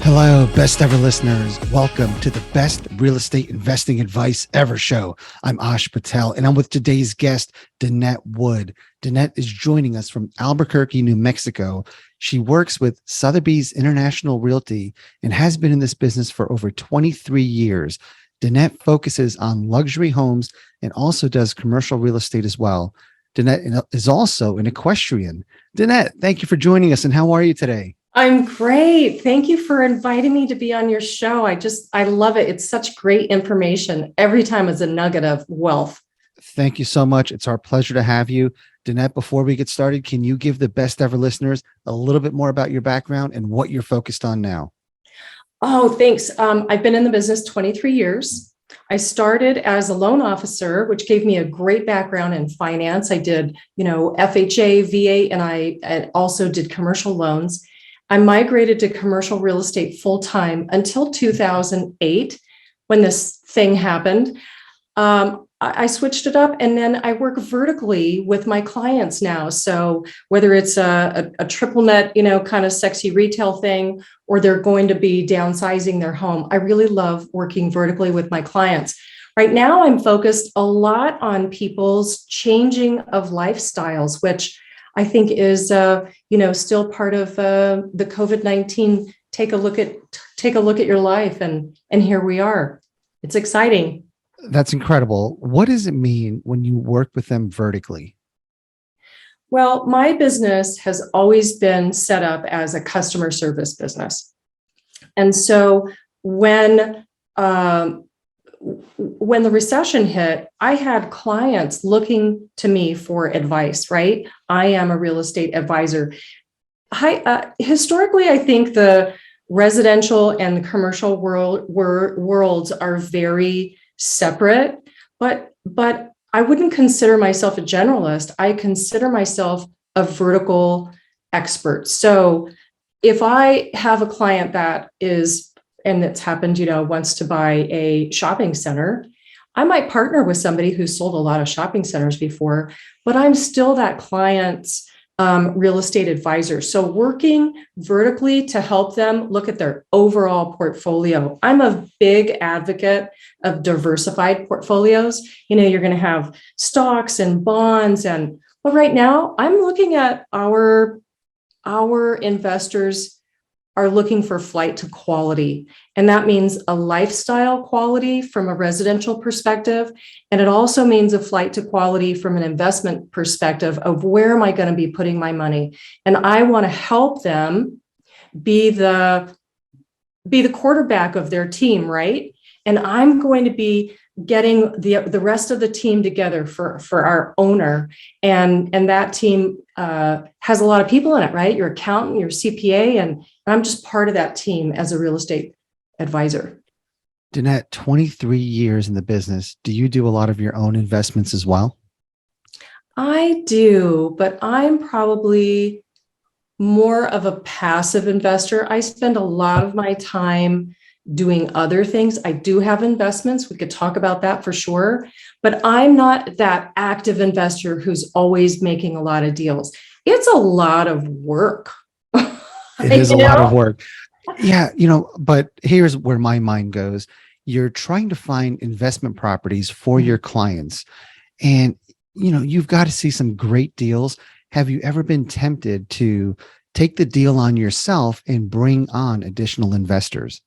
Hello, best ever listeners. Welcome to the best real estate investing advice ever show. I'm Ash Patel, and I'm with today's guest, Danette Wood. Danette is joining us from Albuquerque, New Mexico. She works with Sotheby's International Realty and has been in this business for over 23 years. Danette focuses on luxury homes and also does commercial real estate as well. Danette is also an equestrian. Danette, thank you for joining us, and how are you today? I'm great. Thank you for inviting me to be on your show. I love it. It's such great information. Every time is a nugget of wealth. Thank you so much. It's our pleasure to have you. Danette, before we get started, can you give the best ever listeners a little bit more about your background and what you're focused on now? Oh, thanks. I've been in the business 23 years. I started as a loan officer, which gave me a great background in finance. I did, FHA, VA, and I also did commercial loans. I migrated to commercial real estate full-time until 2008 when this thing happened. I switched it up, and then I work vertically with my clients now. So whether it's a triple net, kind of sexy retail thing, or they're going to be downsizing their home, I really love working vertically with my clients. Right now, I'm focused a lot on people's changing of lifestyles, which I think is, still part of the COVID-19. Take a look at your life, and here we are. It's exciting. That's incredible. What does it mean when you work with them vertically? Well, my business has always been set up as a customer service business, and so when the recession hit, I had clients looking to me for advice, right? I am a real estate advisor. Historically, I think the residential and the commercial worlds are very separate, but I wouldn't consider myself a generalist. I consider myself a vertical expert. So if I have a client that is, and it's happened, wants to buy a shopping center, I might partner with somebody who's sold a lot of shopping centers before, but I'm still that client's real estate advisor. So working vertically to help them look at their overall portfolio. I'm a big advocate of diversified portfolios. You're going to have stocks and bonds, but right now I'm looking at our investors are looking for flight to quality. And that means a lifestyle quality from a residential perspective. And it also means a flight to quality from an investment perspective of where am I going to be putting my money? And I want to help them be the quarterback of their team, right? And I'm going to be getting the rest of the team together for our owner. And that team has a lot of people in it, right? Your accountant, your CPA, and I'm just part of that team as a real estate advisor. Danette, 23 years in the business. Do you do a lot of your own investments as well? I do, but I'm probably more of a passive investor. I spend a lot of my time doing other things. I do have investments. We could talk about that for sure, but I'm not that active investor who's always making a lot of deals. It's a lot of work. It is a lot of work. Yeah, but here's where my mind goes. You're trying to find investment properties for your clients, and you've got to see some great deals. Have you ever been tempted to take the deal on yourself and bring on additional investors?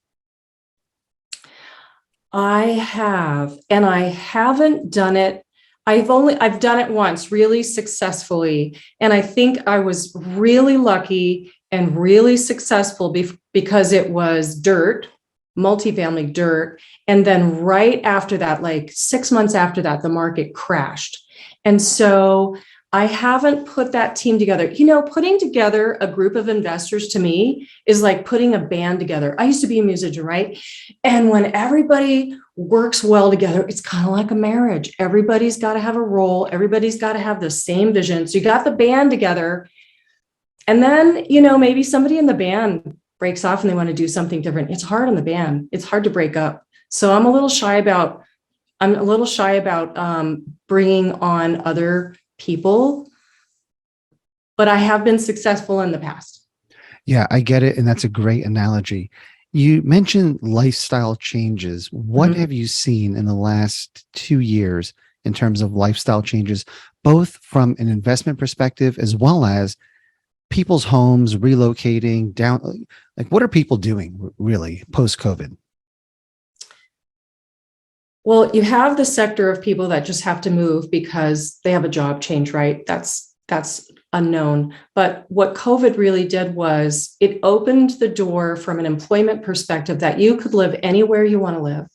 I have, and I haven't done it. I've done it once really successfully. And I think I was really lucky and really successful because it was multifamily dirt. And then right after that, like 6 months after that, the market crashed. And so I haven't put that team together. Putting together a group of investors to me is like putting a band together. I used to be a musician, right? And when everybody works well together, it's kind of like a marriage. Everybody's got to have a role. Everybody's got to have the same vision. So you got the band together. And then, maybe somebody in the band breaks off and they want to do something different. It's hard on the band. It's hard to break up. So I'm a little shy about bringing on other people, but I have been successful in the past. Yeah, I get it. And that's a great analogy. You mentioned lifestyle changes. What Mhm. have you seen in the last 2 years in terms of lifestyle changes, both from an investment perspective as well as people's homes relocating down? Like, what are people doing really post COVID? Well, you have the sector of people that just have to move because they have a job change, right? That's unknown. But what COVID really did was it opened the door from an employment perspective that you could live anywhere you want to live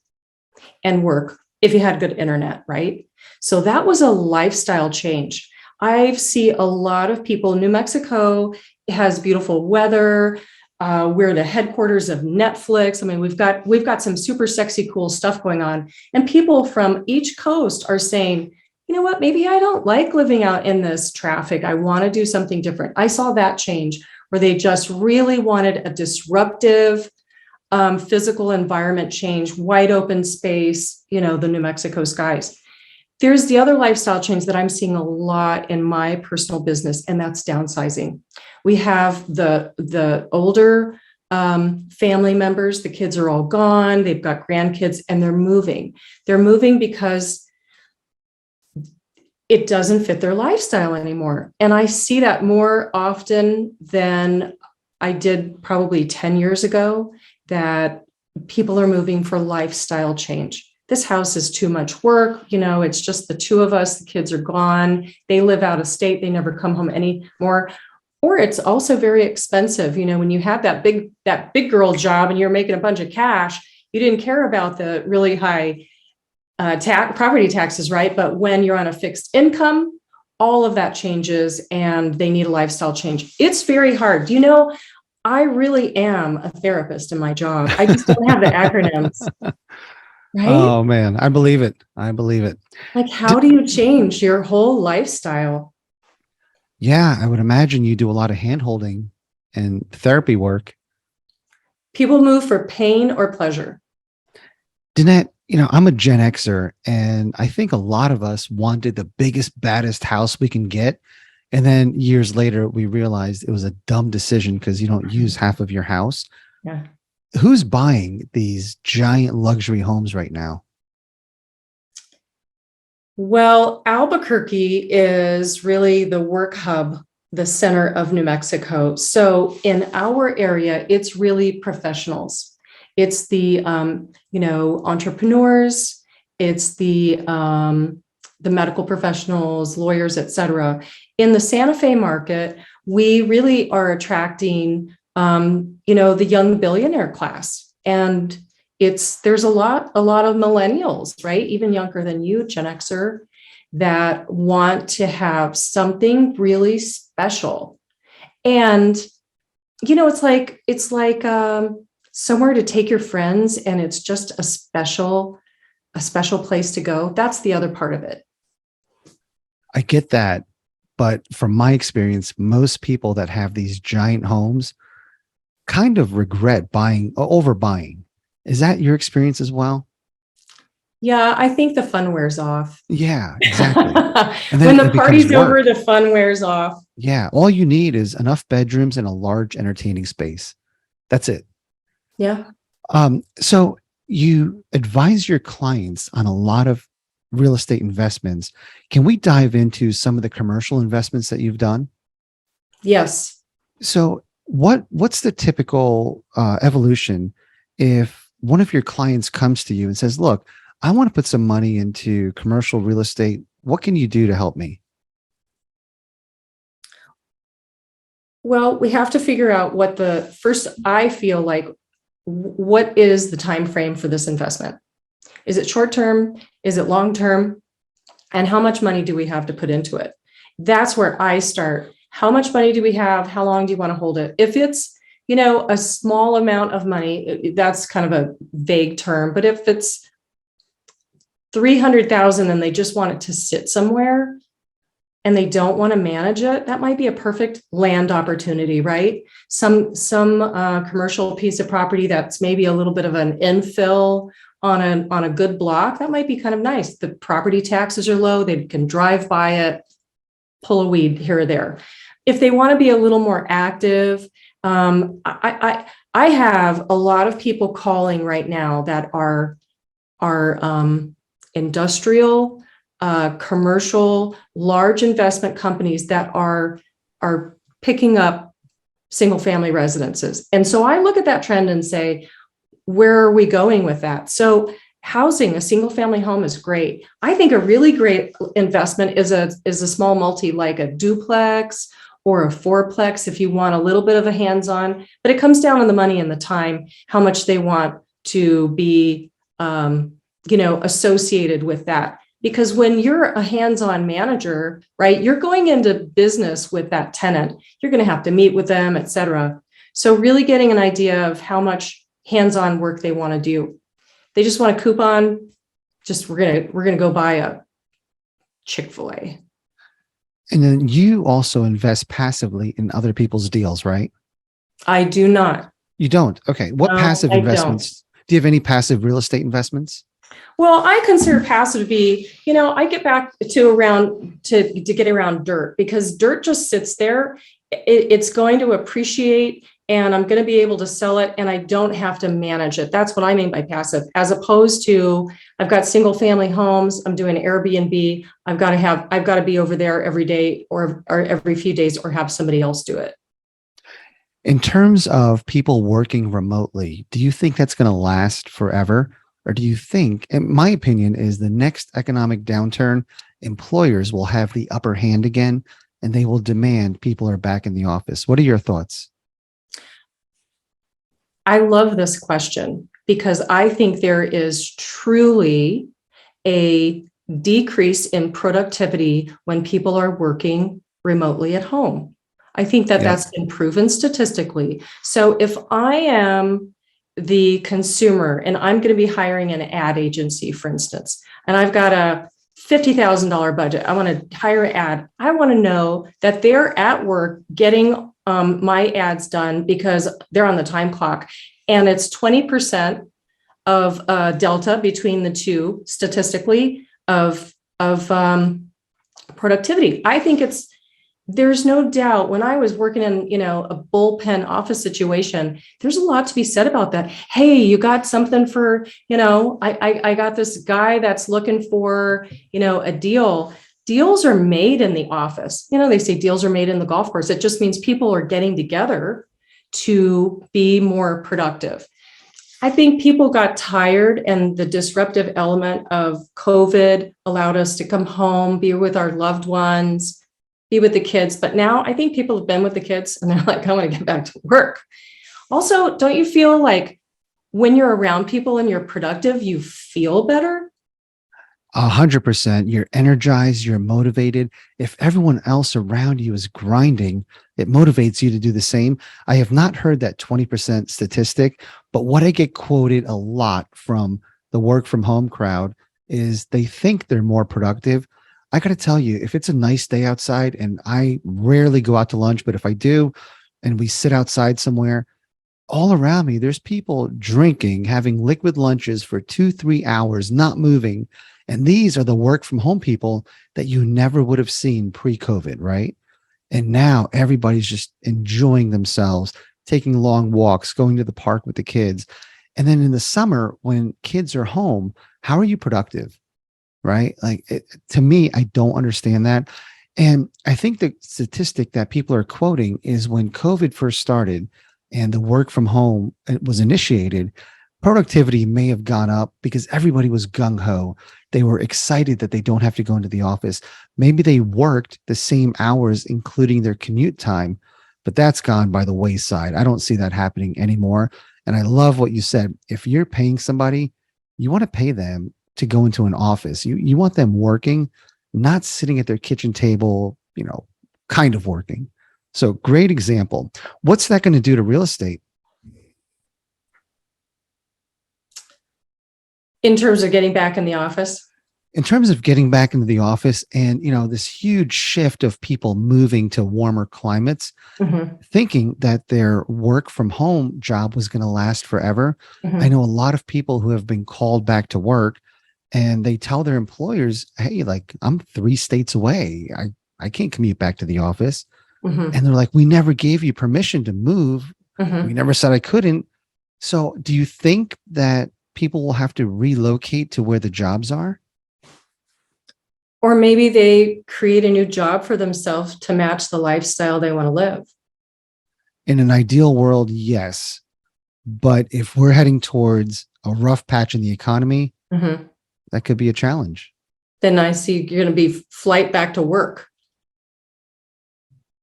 and work if you had good internet, right? So that was a lifestyle change. I see a lot of people. New Mexico has beautiful weather. We're the headquarters of Netflix. I mean, we've got some super sexy, cool stuff going on, and people from each coast are saying, you know what, maybe I don't like living out in this traffic. I want to do something different. I saw that change where they just really wanted a disruptive physical environment change, wide open space, the New Mexico skies. There's the other lifestyle change that I'm seeing a lot in my personal business, and that's downsizing. We have the older family members, the kids are all gone, they've got grandkids, and they're moving. They're moving because it doesn't fit their lifestyle anymore. And I see that more often than I did probably 10 years ago, that people are moving for lifestyle change. This house is too much work. It's just the two of us. The kids are gone. They live out of state. They never come home anymore. Or it's also very expensive. When you have that big girl job and you're making a bunch of cash, you didn't care about the really high property taxes, right? But when you're on a fixed income, all of that changes and they need a lifestyle change. It's very hard. I really am a therapist in my job. I just don't have the acronyms, right? Oh man, I believe it. I believe it. Like, how D- do you change your whole lifestyle? yeah, I would imagine you do a lot of hand holding and therapy work. People move for pain or pleasure. Danette, I'm a Gen Xer, and I think a lot of us wanted the biggest, baddest house we can get. And then years later, we realized it was a dumb decision because you don't use half of your house. Yeah. Who's buying these giant luxury homes right now? Well, Albuquerque is really the work hub, the center of New Mexico. So in our area, it's really professionals. It's the entrepreneurs. It's the medical professionals, lawyers, et cetera. In the Santa Fe market, we really are attracting the young billionaire class, and there's a lot of millennials, right? Even younger than you, Gen Xer, that want to have something really special. And, it's like somewhere to take your friends, and it's just a special place to go. That's the other part of it. I get that. But from my experience, most people that have these giant homes kind of regret overbuying. Is that your experience as well? Yeah, I think the fun wears off. Yeah, exactly. And When then the it becomes party's over, work. the fun wears off. Yeah. All you need is enough bedrooms and a large entertaining space. That's it. Yeah. So you advise your clients on a lot of real estate investments. Can we dive into some of the commercial investments that you've done? Yes. So what's the typical evolution if one of your clients comes to you and says, "Look, I want to put some money into commercial real estate. What can you do to help me?" Well, we have to figure out I feel like, what is the time frame for this investment? Is it short term? Is it long term? And how much money do we have to put into it? That's where I start. How much money do we have? How long do you want to hold it? If it's, a small amount of money, that's kind of a vague term, but if it's 300,000 and they just want it to sit somewhere and they don't want to manage it, that might be a perfect land opportunity, right? Some commercial piece of property that's maybe a little bit of an infill on a good block, that might be kind of nice. The property taxes are low, they can drive by it, pull a weed here or there. If they want to be a little more active, I have a lot of people calling right now that are industrial, commercial, large investment companies that are picking up single family residences. And so I look at that trend and say, where are we going with that? So housing, a single family home is great. I think a really great investment is a small multi, like a duplex or a fourplex, if you want a little bit of a hands-on, but it comes down on the money and the time, how much they want to be, associated with that. Because when you're a hands-on manager, right, you're going into business with that tenant. You're going to have to meet with them, et cetera. So really getting an idea of how much hands-on work they want to do. They just want a coupon. Just we're gonna go buy a Chick-fil-A. And then you also invest passively in other people's deals, right? I do not. You don't. Okay. What No, passive I don't. investments? Do you have any passive real estate investments? Well, I consider passive to be, I get back to getting around dirt, because dirt just sits there. It's going to appreciate, and I'm going to be able to sell it, and I don't have to manage it. That's what I mean by passive, as opposed to I've got single family homes. I'm doing Airbnb. I've got to be over there every day or every few days, or have somebody else do it. In terms of people working remotely, do you think that's going to last forever? Or do you think, in my opinion, is the next economic downturn, employers will have the upper hand again and they will demand people are back in the office? What are your thoughts? I love this question because I think there is truly a decrease in productivity when people are working remotely at home. I think that Yep. that's been proven statistically. So if I am the consumer and I'm going to be hiring an ad agency, for instance, and I've got a $50,000 budget, I want to hire an ad. I want to know that they're at work getting my ads done because they're on the time clock. And it's 20% of delta between the two statistically of productivity. I think there's no doubt when I was working in, a bullpen office situation, there's a lot to be said about that. Hey, you got something for, I got this guy that's looking for, a deal. Deals are made in the office. They say deals are made in the golf course. It just means people are getting together to be more productive. I think people got tired, and the disruptive element of COVID allowed us to come home, be with our loved ones, be with the kids. But now I think people have been with the kids and they're like, I want to get back to work. Also, don't you feel like when you're around people and you're productive, you feel better? 100%. You're energized, you're motivated. If everyone else around you is grinding, it motivates you to do the same. I have not heard that 20% statistic, but what I get quoted a lot from the work from home crowd is they think they're more productive. I got to tell you, if it's a nice day outside, and I rarely go out to lunch, but if I do, and we sit outside somewhere, all around me, there's people drinking, having liquid lunches for 2, 3 hours, not moving. And these are the work from home people that you never would have seen pre-COVID, right? And now everybody's just enjoying themselves, taking long walks, going to the park with the kids. And then in the summer, when kids are home, how are you productive? Right? To me, I don't understand that. And I think the statistic that people are quoting is when COVID first started and the work from home was initiated, productivity may have gone up because everybody was gung ho. They were excited that they don't have to go into the office. Maybe they worked the same hours, including their commute time, but that's gone by the wayside. I don't see that happening anymore. And I love what you said. If you're paying somebody, you want to pay them to go into an office. You want them working, not sitting at their kitchen table, kind of working. So great example. What's that going to do to real estate? In terms of getting back in the office? In terms of getting back into the office and, this huge shift of people moving to warmer climates, thinking that their work from home job was going to last forever. I know a lot of people who have been called back to work and they tell their employers, hey, like I'm 3 states away. I can't commute back to the office. Mhm. And they're like, we never gave you permission to move. We Mhm. never said I couldn't. So do you think that people will have to relocate to where the jobs are? Or maybe they create a new job for themselves to match the lifestyle they want to live. In an ideal world, yes. But if we're heading towards a rough patch in the economy, Mhm. that could be a challenge. Then I see you're going to be flight back to work.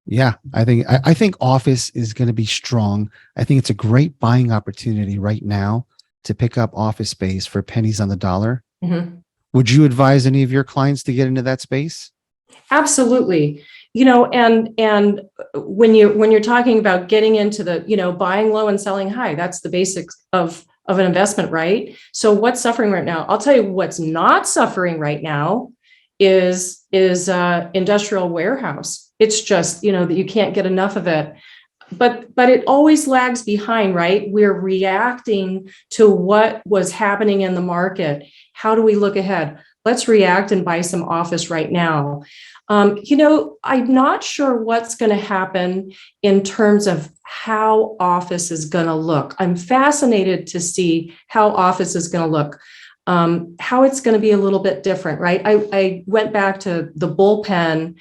Yeah, I think office is going to be strong. I think it's a great buying opportunity right now to pick up office space for pennies on the dollar. Mhm. Would you advise any of your clients to get into that space? Absolutely. And when you're talking about getting into the, buying low and selling high, that's the basics of an investment, right? So what's suffering right now? I'll tell you what's not suffering right now is industrial warehouse. It's just, that you can't get enough of it. But it always lags behind, right? We're reacting to what was happening in the market. How do we look ahead? Let's react and buy some office right now. I'm not sure what's going to happen in terms of how office is going to look. I'm fascinated to see how office is going to look, how it's going to be a little bit different, right? I went back to the bullpen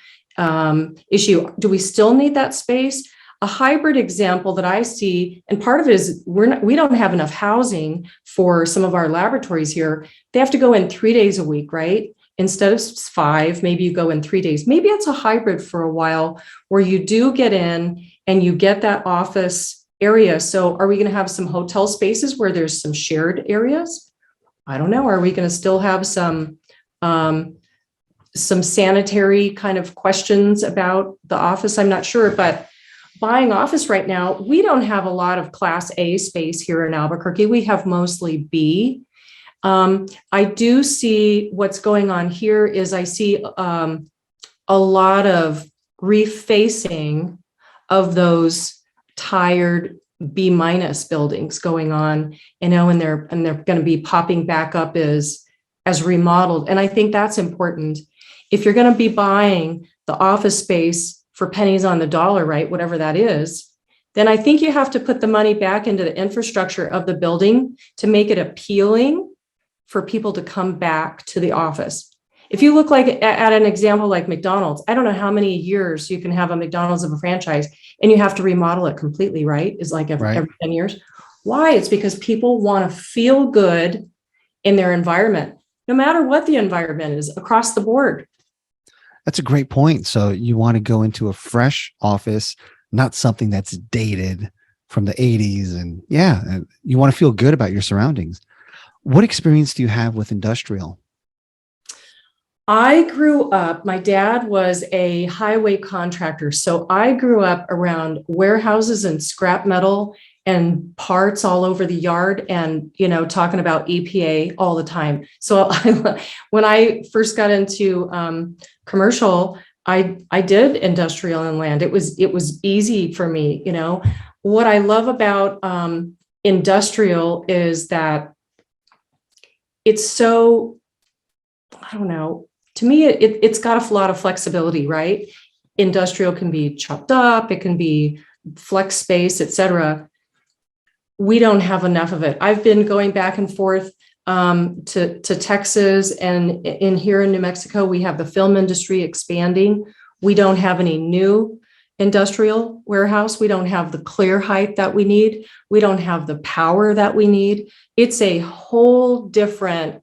issue. Do we still need that space? A hybrid example that I see, and part of it is we don't have enough housing for some of our laboratories here. They have to go in 3 days a week, right? Instead of 5, maybe you go in 3 days. Maybe it's a hybrid for a while where you do get in and you get that office area. So are we going to have some hotel spaces where there's some shared areas? I don't know. Are we going to still have some sanitary kind of questions about the office? I'm not sure, but buying office right now, we don't have a lot of Class A space here in Albuquerque. We have mostly B. I do see what's going on here is I see a lot of refacing of those tired B minus buildings going on, and they're going to be popping back up as remodeled. And I think that's important. If you're going to be buying the office space for pennies on the dollar, right, whatever that is, then I think you have to put the money back into the infrastructure of the building to make it appealing for people to come back to the office. If you look like at an example like McDonald's, I don't know how many years you can have a McDonald's of a franchise and you have to remodel it completely, right? It's like Right. every 10 years. Why? It's because people want to feel good in their environment, no matter what the environment is across the board. That's a great point. So you want to go into a fresh office, not something that's dated from the 80s. And yeah, and you want to feel good about your surroundings. What experience do you have with industrial? I grew up, my dad was a highway contractor. So I grew up around warehouses and scrap metal and parts all over the yard and, talking about EPA all the time. So when I first got into commercial, I did industrial and land. It was easy for me. What I love about industrial is that it's so, I don't know, to me, it's got a lot of flexibility, right? Industrial can be chopped up, it can be flex space, et cetera. We don't have enough of it. I've been going back and forth to Texas, and in here in New Mexico, we have the film industry expanding. We don't have any new industrial warehouse. We don't have the clear height that we need. We don't have the power that we need. It's a whole different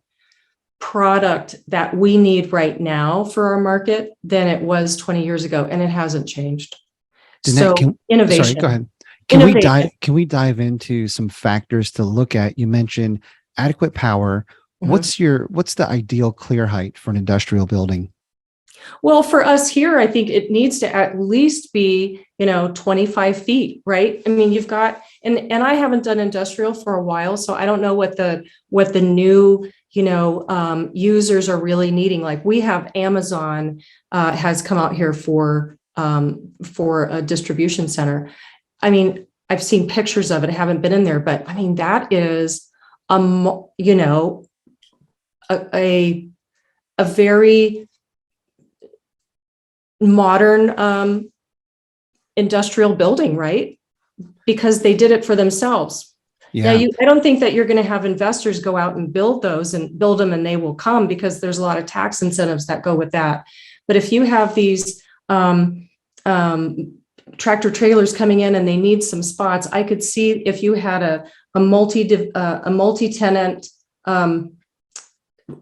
product that we need right now for our market than it was 20 years ago, and it hasn't changed. Danette, So sorry, go ahead. innovation. Can we dive into some factors to look at? You mentioned adequate power. Mhm. What's the ideal clear height for an industrial building? Well, for us here, I think it needs to at least be, 25 feet, right? I mean, you've got, and I haven't done industrial for a while, so I don't know what the new, users are really needing. Like we have Amazon has come out here for a distribution center. I mean, I've seen pictures of it. I haven't been in there, but I mean, that is, a very modern industrial building, right? Because they did it for themselves. Now, Yeah. I don't think that you're going to have investors go out and build those and build them and they will come, because there's a lot of tax incentives that go with that. But if you have these tractor trailers coming in and they need some spots, I could see if you had a multi-tenant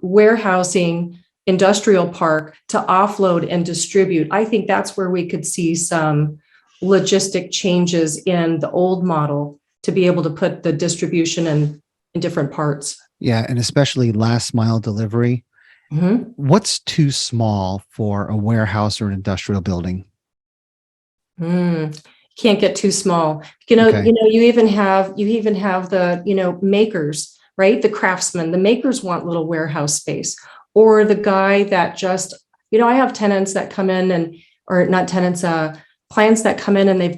warehousing industrial park to offload and distribute. I think that's where we could see some logistic changes in the old model to be able to put the distribution in different parts. Yeah. And especially last mile delivery. Mm-hmm. What's too small for a warehouse or an industrial building? Can't get too small. Okay. You even have the, makers, right? The craftsmen, the makers want little warehouse space, or the guy that just, I have tenants that come in or not tenants, clients that come in and they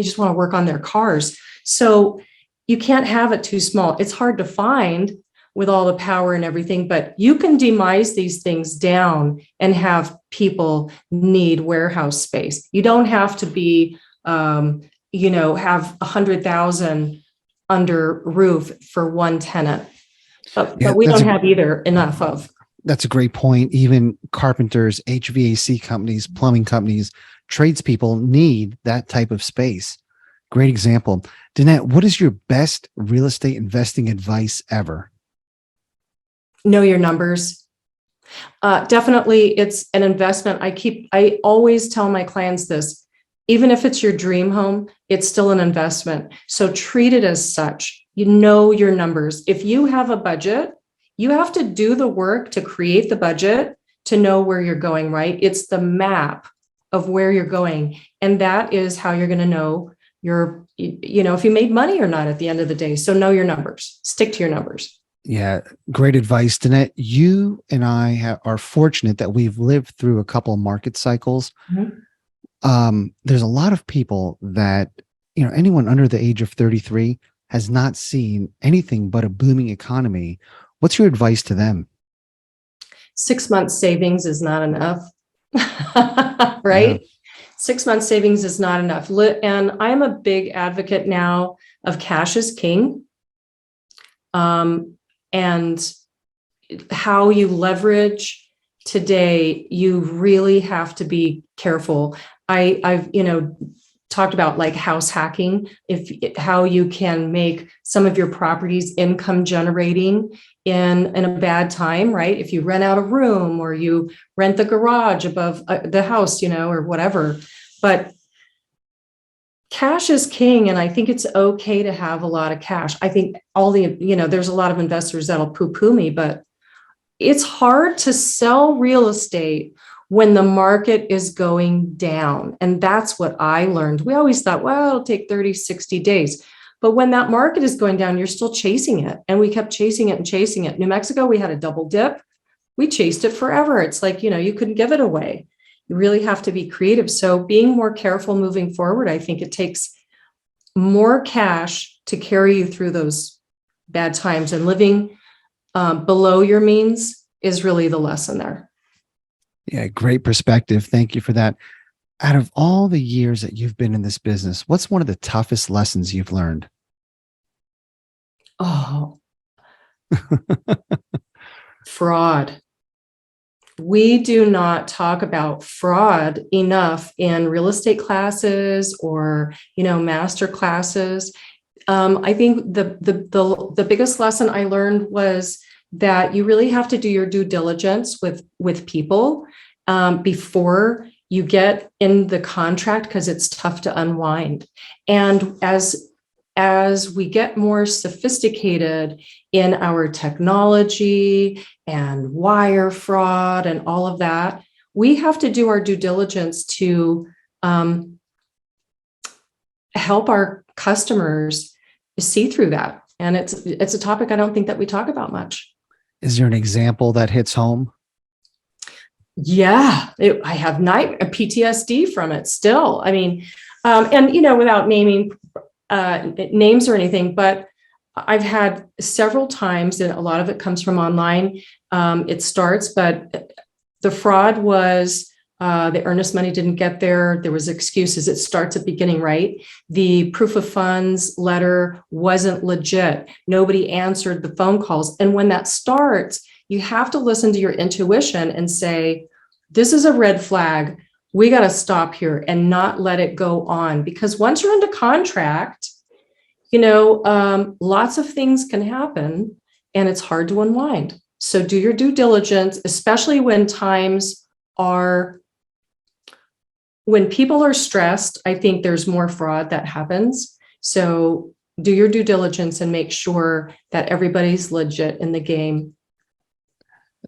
just want to work on their cars. So you can't have it too small. It's hard to find with all the power and everything, but you can demise these things down and have people need warehouse space. You don't have to be, have 100,000 under roof for one tenant, but we don't have either enough of. That's a great point. Even carpenters, HVAC companies, plumbing companies, tradespeople need that type of space. Great example. Danette, what is your best real estate investing advice ever? Know your numbers. Definitely, it's an investment. I always tell my clients this, even if it's your dream home, it's still an investment. So treat it as such. You know your numbers. If you have a budget, you have to do the work to create the budget to know where you're going, right? It's the map of where you're going. And that is how you're going to know if you made money or not at the end of the day. So know your numbers, stick to your numbers. Yeah, great advice, Danette. You and I are fortunate that we've lived through a couple of market cycles. Mm-hmm. There's a lot of people that, anyone under the age of 33 has not seen anything but a booming economy. What's your advice to them? 6 months savings is not enough, right? Yeah. 6 months savings is not enough. And I'm a big advocate now of cash is king. And how you leverage today, you really have to be careful. I've talked about like house hacking, how you can make some of your properties income generating in a bad time, right? If you rent out a room or you rent the garage above the house, or whatever. But cash is king, and I think it's okay to have a lot of cash. I think there's a lot of investors that'll poo-poo me, but it's hard to sell real estate when the market is going down. And that's what I learned. We always thought, well, it'll take 30, 60 days. But when that market is going down, you're still chasing it. And we kept chasing it and chasing it. New Mexico, we had a double dip. We chased it forever. It's like, you couldn't give it away. You really have to be creative. So being more careful moving forward, I think it takes more cash to carry you through those bad times, and living below your means is really the lesson there. Yeah, great perspective. Thank you for that. Out of all the years that you've been in this business, what's one of the toughest lessons you've learned? Oh, fraud. We do not talk about fraud enough in real estate classes or, master classes. I think the biggest lesson I learned was that you really have to do your due diligence with people before you get in the contract, because it's tough to unwind. And as we get more sophisticated in our technology and wire fraud and all of that, we have to do our due diligence to help our customers see through that. And it's a topic I don't think that we talk about much. Is there an example that hits home? Yeah, I have PTSD from it still. I mean, and without naming names or anything, but I've had several times, and a lot of it comes from online. It starts, but the fraud was The earnest money didn't get there. There was excuses. It starts at the beginning, right? The proof of funds letter wasn't legit. Nobody answered the phone calls. And when that starts, you have to listen to your intuition and say, this is a red flag. We got to stop here and not let it go on. Because once you're into contract, lots of things can happen and it's hard to unwind. So do your due diligence, especially when people are stressed. I think there's more fraud that happens. So do your due diligence and make sure that everybody's legit in the game.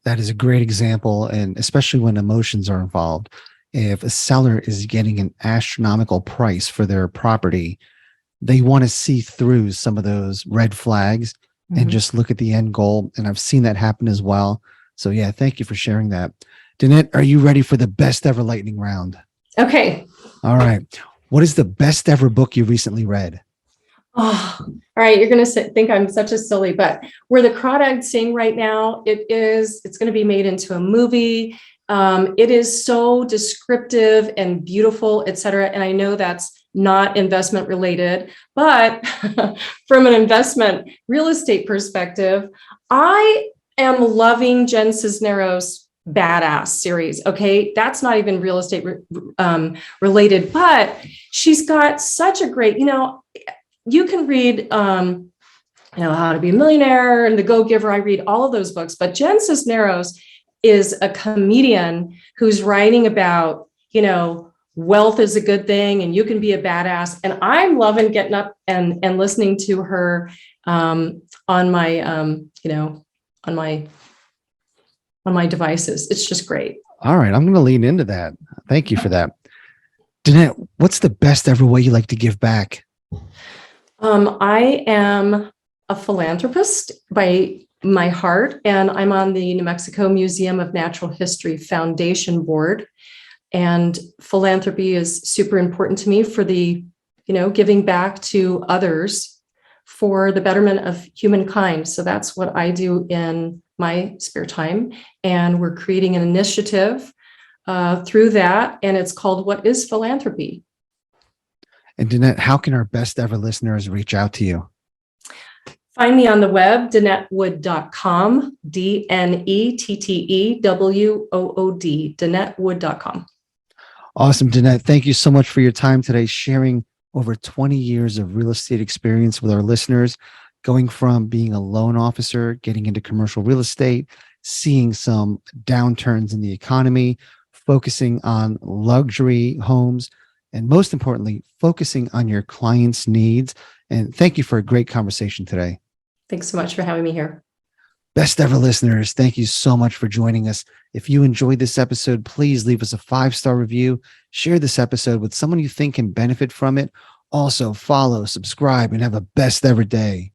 That is a great example. And especially when emotions are involved, if a seller is getting an astronomical price for their property, they want to see through some of those red flags and just look at the end goal. And I've seen that happen as well. So yeah, thank you for sharing that. Danette, are you ready for the best ever lightning round? Okay. All right. What is the best ever book you recently read? Oh, all right. You're going to think I'm such a silly, but Where the Crawdads Sing right now, it's going to be made into a movie. It is so descriptive and beautiful, et cetera. And I know that's not investment related, but from an investment real estate perspective, I am loving Jen Cisneros' Badass series. Okay. That's not even real estate related, but she's got such a great, you can read, How to Be a Millionaire and The Go-Giver. I read all of those books, but Jen Cisneros is a comedian who's writing about, wealth is a good thing and you can be a badass. And I'm loving getting up and listening to her on my, on my devices. It's just great. All right. I'm going to lean into that. Thank you for that. Danette, what's the best ever way you like to give back? I am a philanthropist by my heart, and I'm on the New Mexico Museum of Natural History Foundation Board. And philanthropy is super important to me for the, giving back to others for the betterment of humankind. So that's what I do in my spare time. And we're creating an initiative through that. And it's called What is Philanthropy? And Danette, how can our best ever listeners reach out to you? Find me on the web, DanetteWood.com, DNETTEWOOD, DanetteWood.com. Awesome, Danette. Thank you so much for your time today, sharing over 20 years of real estate experience with our listeners, going from being a loan officer, getting into commercial real estate, seeing some downturns in the economy, focusing on luxury homes, and most importantly, focusing on your clients' needs. And thank you for a great conversation today. Thanks so much for having me here. Best ever listeners, thank you so much for joining us. If you enjoyed this episode, please leave us a 5-star review. Share this episode with someone you think can benefit from it. Also, follow, subscribe, and have a best ever day.